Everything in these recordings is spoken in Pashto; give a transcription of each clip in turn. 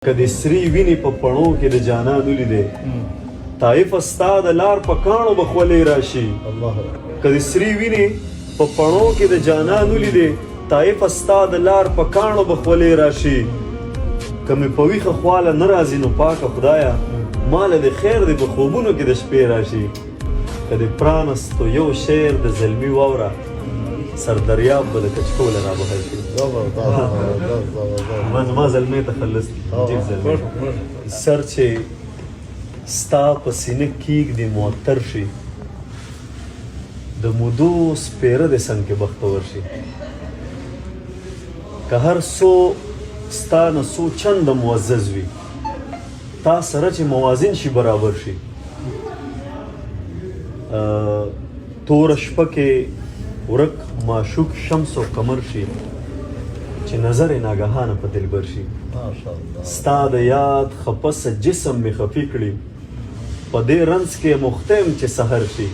که د سری وینې په پڼو کې د جانان ولیدې طایف ستا د لار په کاڼو به خولې راشي که د سری وینې په پڼو کې د جانان ولیدې طایف ستا د لار په کاڼو به خولې راشي که مې په ویښه خواله نه راځي نو پاکه خدایه ماله د خیر دی په خوبونو کې د شپې راشي که د پرانستو یو شعر د زلمي واوره سر دریاب به د کچکوله رابهر شي زما زلمۍ ته خلص جیب زلمۍ سر چې ستا په سینه کیږدي معطر شي د مودو سپیره د څنګ کې بختور شي که هر څو ستا نه څو چنده معزز وي تا سره چې موازین شي برابر شي توره شپه کې ورک معشوق شمس و قمر شي چې نظر ناګهانه په دلبر شي ستا د یاد خپس جسم مې خفي کړي په دې رنځ کې مختم چې سحر شي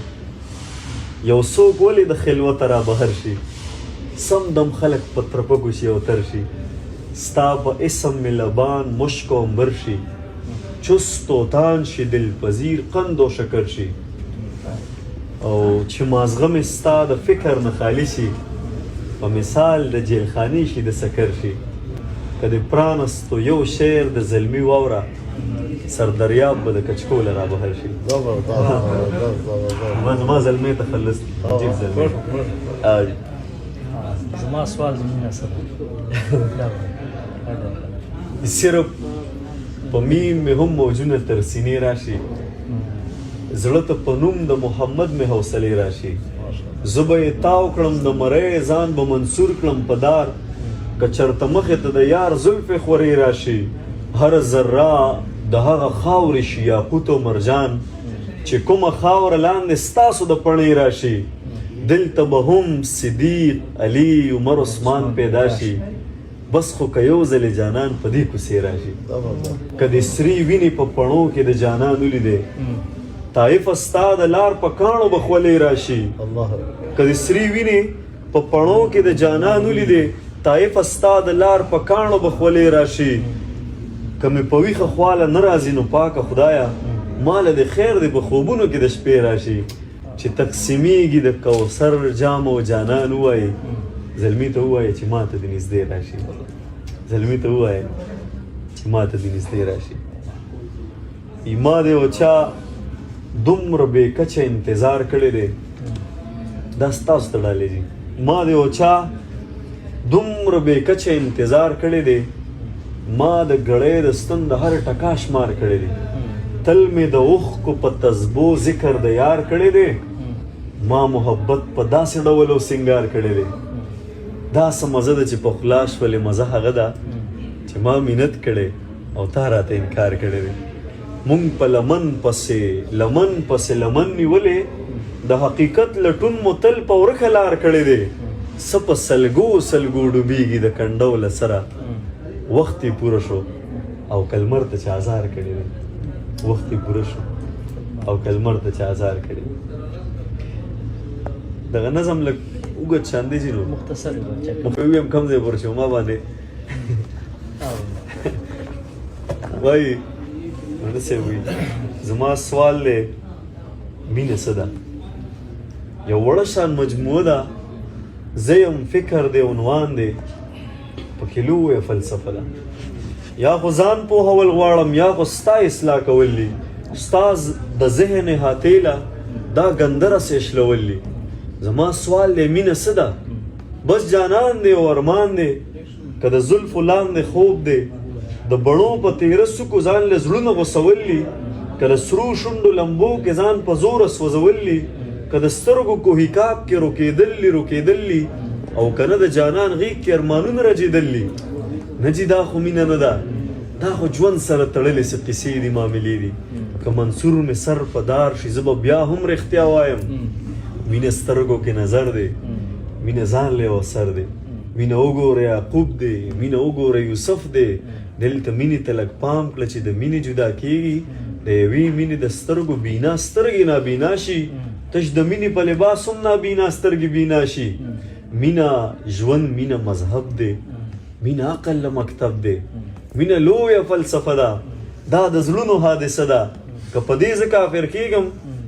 یو څوک ولې د خلوته را بهر شي سم دم خلک په ترپکو شي او تر شي ستا په اسم مې لبان مشک و عنبر شي چست و تان شي دلپذیر قند و شکر شي او چې مازغه مې ستا د فکر نه خالي شي په مثال د جیلخانې شي د سکر شي که د پرانستو یو شعر د زلمي واوره سر دریاب به د کچکوله رابهر شي زما زلمۍ ته خلص جیب زلمۍ زما سوال د مینه سره صرف په میم مې هم موجونه تر سینې راشي زړه ته په نوم د محمد مې حوصلې راشي زه به یې تاو کړم د مرۍ ځان به منصور کړم په دار که چرته مخې ته د یار زلفې خورې راشي هر ذره د هغه خاورې شي یاقوت و مرجان چې کومه خاوره لاندې ستاسو د پڼې راشي دلته به هم صدیق علي عمر عثمان پیدا شي بس خو که یو ځلې جانان په دې کوڅې راشي که د سرې وینې په پڼو کې د جانان ولیدې طایف ستا د لار په کاڼو به خولې راشي که د سرې وینې په پڼو کې د جانان ولیدې طایف ستا د لار په کاڼو به خولې راشي که مې په ویښه خواله نه راځي نو پاکه خدایه ماله د خیر دی په خوبونو کې د شپې راشي چې تقسیمیږي د کوثر جام او جانان ووایي زلمي ته ووایه چې ما ته د نږدې راشي زلمي ته ووایه چې ما ته د نږدې راشي ما د یو چا دومره بې کچه انتظار کړی دی دا ستاسو ته ډالۍ دي ما د یو چا دومره بې کچه انتظار کړی دی ما د ګړۍ د ستن د هر ټکا شمار کړی دی تل مې د اوښکو په تسبو ذکر د یار کړی دی ما محبت په داسې ډول او سینګار کړی دی دا څه مزه ده چې په خوله شولې مزه هغه ده چې ما منت کړی او تا راته انکار کړی دی مونږ په لمن پسې لمن نیولې د حقیقت لټون مو تل په ورکه لار کړی دی څه په سلګو ډوبېږي د کنډو له سره وخت یې پوره شو او کلمر ته چې ازار کړی دی وخت یې پوره شو او کلمر ته چې ازار کړی دغه نظم لږ اوږد شاندې چې نو مختصر ویم کم ځای پوره شو ما باندې وایي داسې وي زما سوال دی مینه څه ده یو وړه شان مجموعه ده زه یم فکر دی عنوان دی پکې لویه فلسفه ده یا خو ځان پوهول غواړم یا خو ستا اصلاح کول دي ستا د ذهن هاتیله دا ګنده رس اشلول دي زما سوال دی مینه څه ده بس جانان دی او ارمان دی که د زلفو لاندې خوب دی د بڼو په تیره سکو ځان له زړونه غوڅول دي که د سرو شونډو لمبو کې ځان په زوره سوځول دي که د سترګو کوهیکاب کې روکېدل دي او که نه د جانان غیږ کې ارمانونه رجېدل دي نه جي دا خو مینه نه ده دا خو ژوند سره تړلې څه قیسې دي معاملې دي که منصور مې سر په دار شي زه به بیا هم رښتیا وایم مینه سترګو کې نظر دی مینه ځان له یو سر دی مینه وګوره یعقوب دی مینه وګوره یوسف دی دلته مینې ته لږ پام کړه چې د مینې جدا کېږي د یوې مینې د سترګو بینا سترګې نابینا شي تش د مینې په لباس هم نابینا سترګې بینا شي مینه ژوند مینه مذهب دی مینه عقل له مکتب دی مینه لویه فلسفه ده، دا د زړونو حادثه ده. که په دې زه کافر کېږم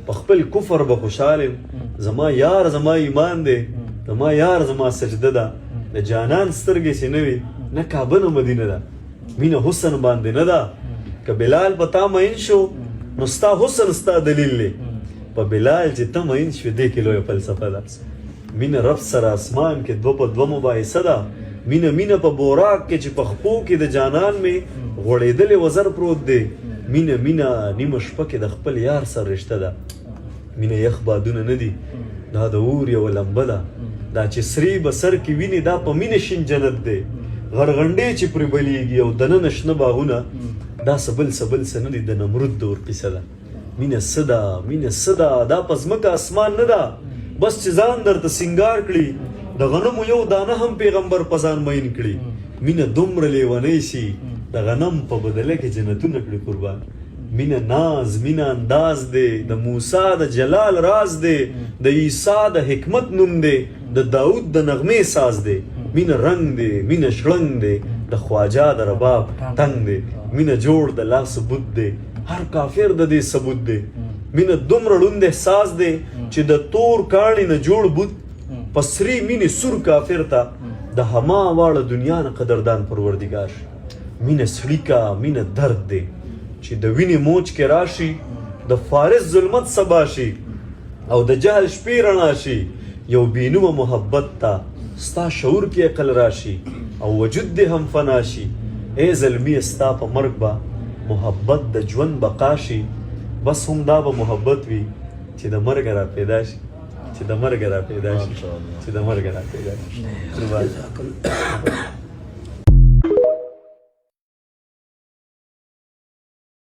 په خپل کفر به خوشحال یم. زما یار زما ایمان دی، زما یار زما سجده ده. د جانان سترګې چې نه وي نه کعبه نه مدینه ده. مینه حسن باندې نه ده. که بلال په تا مین شو نو ستا حسن ستا دلیل دی. په بلال چې ته مین شوې دې کې لویه فلسفه ده. مینه رب سره اسمان کې دوه په دوه مباحثه ده. مینه په بوراک کې چې په خپو کې د جانان مې غوړېدلې وزر پروت دی. مینه نیمه شپه کې د خپل یار سره رشته ده. مینه یخ بادونه نه دي، دا د اور یوه لمبه ده. دا چې سری به سر کې ویني دا په مینه شین جنت دی. غرغنډې چې پرې بلیږي او دننه شنه باغونه، دا سبل څه نه دي، د نمرود د اور کیسه ده. مینه څه ده، مینه څه ده، دا په ځمکه اسمان نه ده. بس چې ځان درته سینګار کړي، د غنمو یو دانه هم پیغمبر په ځان مین کړي. مینه دومره لیونی شي د غنم په بدله کې جنتونه کړي قربان. مینه ناز، مینه انداز دی، د موسی د جلال راز دی، د عیسی د حکمت نوم دی، د داود د نغمې ساز دی. مینه رنگ دی، مینه شړنګ دی، د خواجه د رباب تنگ دی. مینه جوړ د لاس ثبوت دی، هر کافر د دې ثبوت دی. مینه دومره ړوند احساس دی چې د تور کاڼي نه جوړ بوت پسری مینه سور کافر ته د هما واړه دنیا نه قدردان پروردگار. مینه سړی کا، مینه درد دی چې د وینې موج کې راشي، د فارس ظلمت سبا شي او د جهل شپې رڼا شي. یو بینومه محبت ته ستا شعور کې عقل راشي او وجود دې هم فنا شي. ای زلمی ستا په مرګ به محبت د ژوند بقا شي. بس هم دا به محبت وي چې د مرګ را پیدا شي، چې د مرګ را پیدا شي، چې د مرګ را پیدا شي.